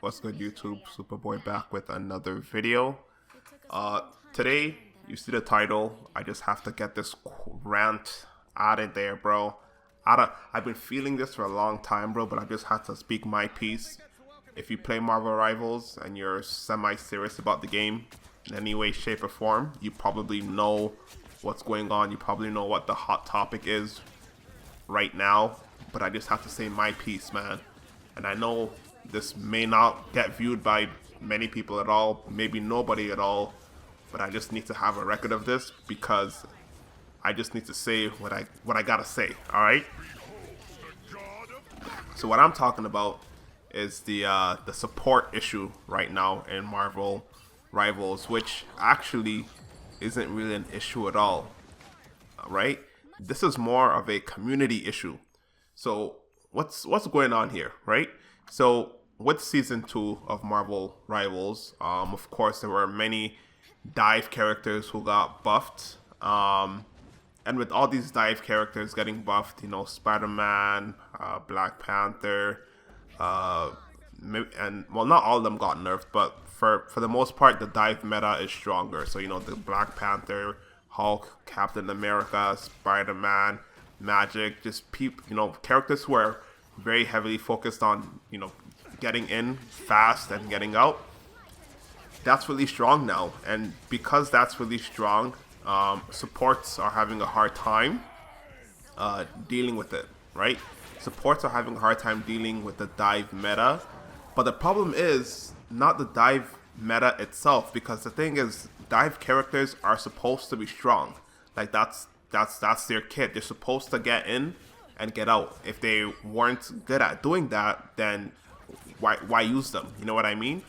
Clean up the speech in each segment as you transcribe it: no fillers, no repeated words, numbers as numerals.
What's good, YouTube? Superboy back with another video. Today, you see the title. I just have to get this rant out of there, bro. I've been feeling this for a long time, bro, but I just had to speak my piece. If you play Marvel Rivals and you're semi-serious about the game in any way, shape, or form, you probably know what's going on. You probably know what the hot topic is right now, but I just have to say my piece, man. And I know this may not get viewed by many people at all, maybe nobody at all, but I just need to have a record of this because I just need to say what I gotta say. All right. So what I'm talking about is the support issue right now in Marvel Rivals, which actually isn't really an issue at all. Right? This is more of a community issue. So what's going on here, right? So with season 2 of Marvel Rivals, of course there were many dive characters who got buffed. And with all these dive characters getting buffed, Spider-Man, Black Panther, and well, not all of them got nerfed, but for the most part, the dive meta is stronger. So the Black Panther, Hulk, Captain America, Spider-Man, Magic, just characters who are very heavily focused on getting in fast and getting out. That's really strong now, and because that's really strong, supports are having a hard time dealing with it, right? Supports are having a hard time dealing with the dive meta, but the problem is not the dive meta itself, because the thing is, dive characters are supposed to be strong. Like that's their kit. They're supposed to get in and get out. If they weren't good at doing that, then why use them? You know what I mean?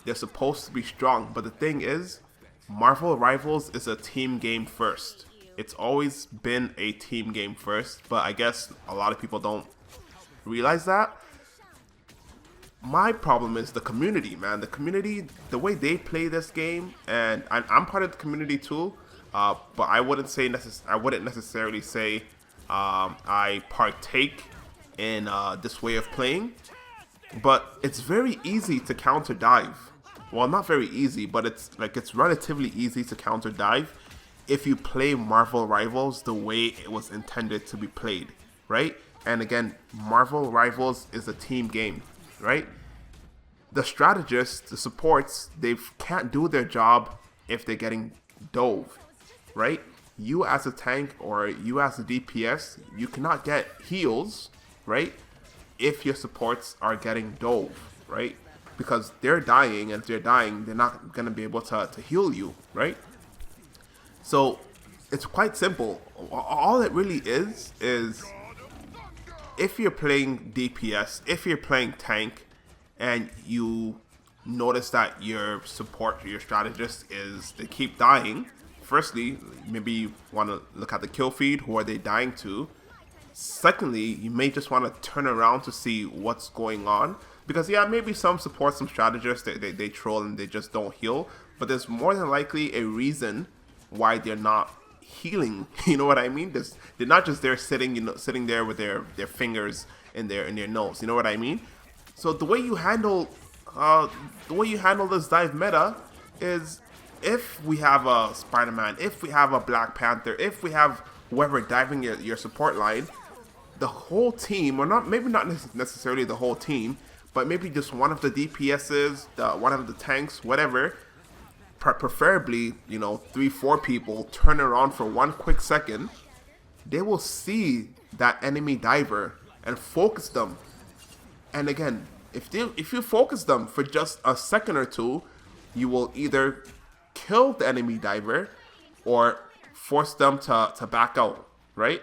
They're supposed to be strong, but the thing is, Marvel Rivals is a team game first. It's always been a team game first, but I guess a lot of people don't realize that. My problem is the community, man. The community, the way they play this game, and I'm part of the community too. But I wouldn't necessarily say I partake in this way of playing. But it's very easy to counter dive. Well, not very easy, but it's relatively easy to counter dive if you play Marvel Rivals the way it was intended to be played, right? And again, Marvel Rivals is a team game, right? The strategists, the supports, they can't do their job if they're getting dove, right? You as a tank or you as a DPS, you cannot get heals, right? If your supports are getting dove, right? Because they're dying, and if they're dying, they're not going to be able to heal you, right? So it's quite simple. All it really is if you're playing DPS, if you're playing tank, and you notice that your support, your strategist they keep dying, firstly, maybe you want to look at the kill feed. Who are they dying to? Secondly, you may just want to turn around to see what's going on. Because yeah, maybe some support, some strategists, they troll and they just don't heal. But there's more than likely a reason why they're not healing. You know what I mean? They're not just there sitting there with their fingers in their nose. You know what I mean? So the way you handle this dive meta is, if we have a Spider-Man, if we have a Black Panther, if we have whoever diving your support line, the whole team, or maybe not necessarily the whole team, but maybe just one of the DPSs, one of the tanks, whatever, preferably 3-4 people turn around for one quick second, they will see that enemy diver and focus them. And again, if you focus them for just a second or two, you will either kill the enemy diver or force them to back out, right?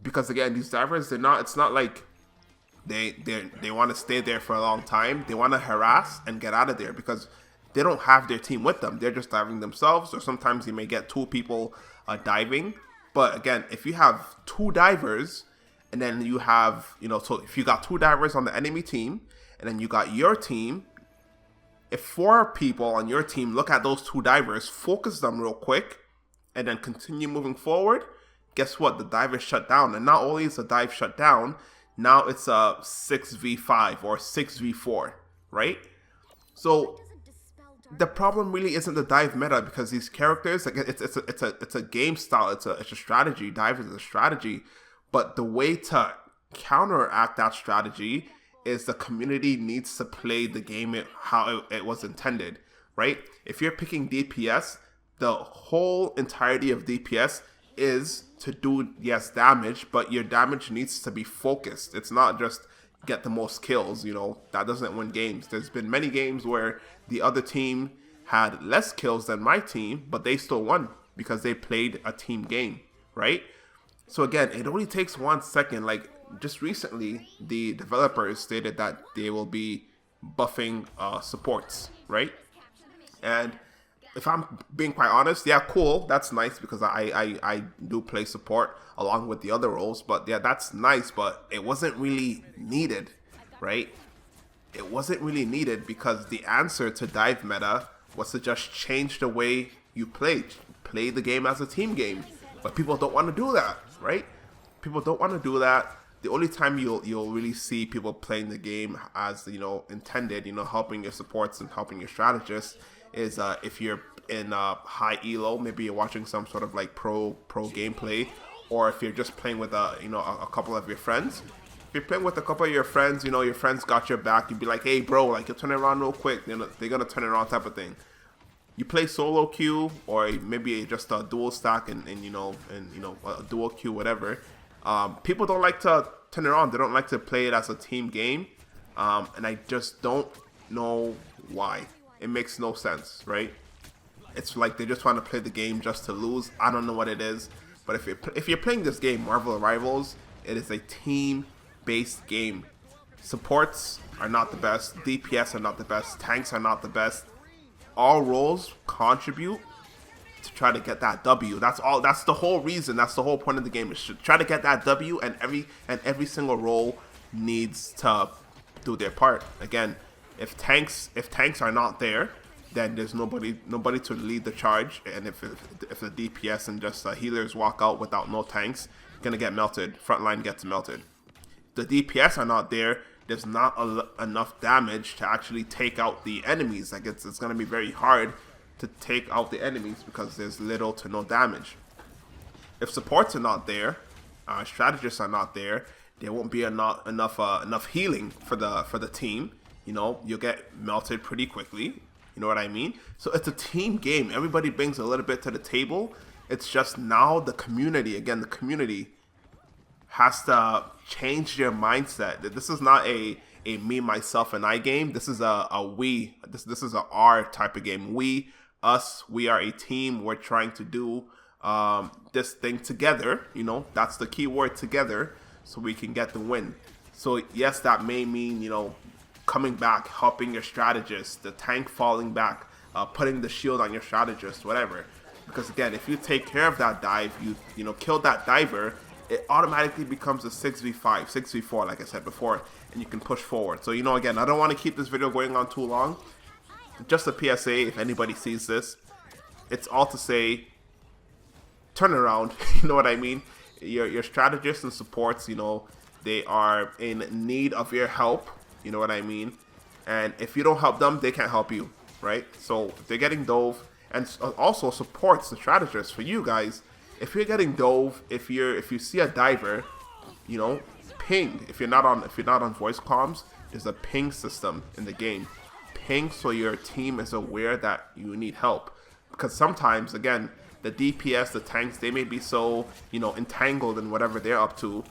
Because again, these divers, it's not like they want to stay there for a long time. They want to harass and get out of there because they don't have their team with them. They're just diving themselves, or sometimes you may get 2 people diving. But again, if you have 2 divers, and then you have, so if you got 2 divers on the enemy team, and then you got your team, if 4 people on your team look at those 2 divers, focus them real quick, and then continue moving forward, guess what? The dive is shut down. And not only is the dive shut down, now it's a 6v5 or 6v4, right? So the problem really isn't the dive meta, because these characters, like, it's a game style, it's a strategy. Dive is a strategy, but the way to counteract that strategy is the community needs to play the game how it was intended, right? If you're picking DPS, the whole entirety of DPS is to do, yes, damage, but your damage needs to be focused. It's not just get the most kills, that doesn't win games. There's been many games where the other team had less kills than my team, but they still won because they played a team game, right? So again, it only takes 1 second. Like, just recently, the developers stated that they will be buffing supports, right? And if I'm being quite honest, yeah, cool, that's nice, because I do play support along with the other roles, but yeah, that's nice, but it wasn't really needed, right? It wasn't really needed, because the answer to dive meta was to just change the way you play the game as a team game. But people don't want to do that, right? People don't want to do that. The only time you'll really see people playing the game as intended, helping your supports and helping your strategists, is if you're in high elo, maybe you're watching some sort of like pro gameplay, or if you're just playing with a couple of your friends. If you're playing with a couple of your friends, your friends got your back. You'd be like, hey bro, like, you'll turn it around real quick. They're gonna turn it around, type of thing. You play solo queue, or maybe just a dual stack and a dual queue, whatever. People don't like to turn it on. They don't like to play it as a team game, and I just don't know why. It makes no sense, right? It's like they just want to play the game just to lose. I don't know what it is, but if you're playing this game, Marvel Rivals, it is a team-based game. Supports are not the best. DPS are not the best. Tanks are not the best. All roles contribute to try to get that W. That's all. That's the whole reason. That's the whole point of the game, is to try to get that W, and every single role needs to do their part. Again, if tanks are not there, then there's nobody to lead the charge. And if the DPS and just healers walk out without no tanks, gonna get melted. Frontline gets melted. The DPS are not there. There's not enough damage to actually take out the enemies. Like, it's gonna be very hard to take out the enemies because there's little to no damage. If supports are not there, strategists are not there, there won't be enough healing for the team. You'll get melted pretty quickly. You know what I mean? So it's a team game. Everybody brings a little bit to the table. It's just now the community has to change their mindset. This is not a me, myself, and I game. This is a we. This is a our type of game. We are a team. We're trying to do this thing together. That's the key word, together, so we can get the win. So yes, that may mean coming back, helping your strategist, the tank falling back, putting the shield on your strategist, whatever. Because again, if you take care of that dive, you kill that diver, it automatically becomes a 6v5, 6v4, like I said before, and you can push forward. So again, I don't want to keep this video going on too long. Just a PSA, if anybody sees this, it's all to say, turn around. You know what I mean? Your strategists and supports, they are in need of your help. You know what I mean? And if you don't help them, they can't help you, right? So if they're getting dove, and also supports the strategists for you guys. If you're getting dove, if you see a diver, ping. If you're not on voice comms, there's a ping system in the game. Ping so your team is aware that you need help. Because sometimes, again, the DPS, the tanks, they may be so entangled in whatever they're up to.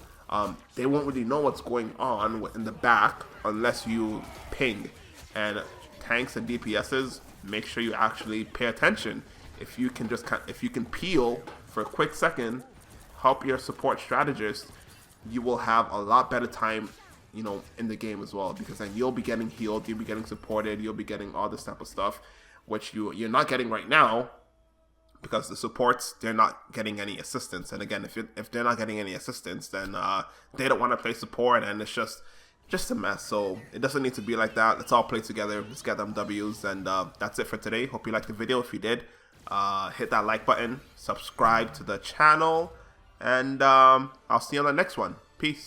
They won't really know what's going on in the back unless you ping. And tanks and DPSs, make sure you actually pay attention. If you can peel for a quick second, help your support strategist, you will have a lot better time, in the game as well. Because then you'll be getting healed, you'll be getting supported, you'll be getting all this type of stuff, which you're not getting right now. Because the supports, they're not getting any assistance. And again, if they're not getting any assistance, then they don't want to play support, and it's just a mess. So it doesn't need to be like that. Let's all play together. Let's get them W's. And that's it for today. Hope you liked the video. If you did, hit that like button, subscribe to the channel, and I'll see you on the next one. Peace.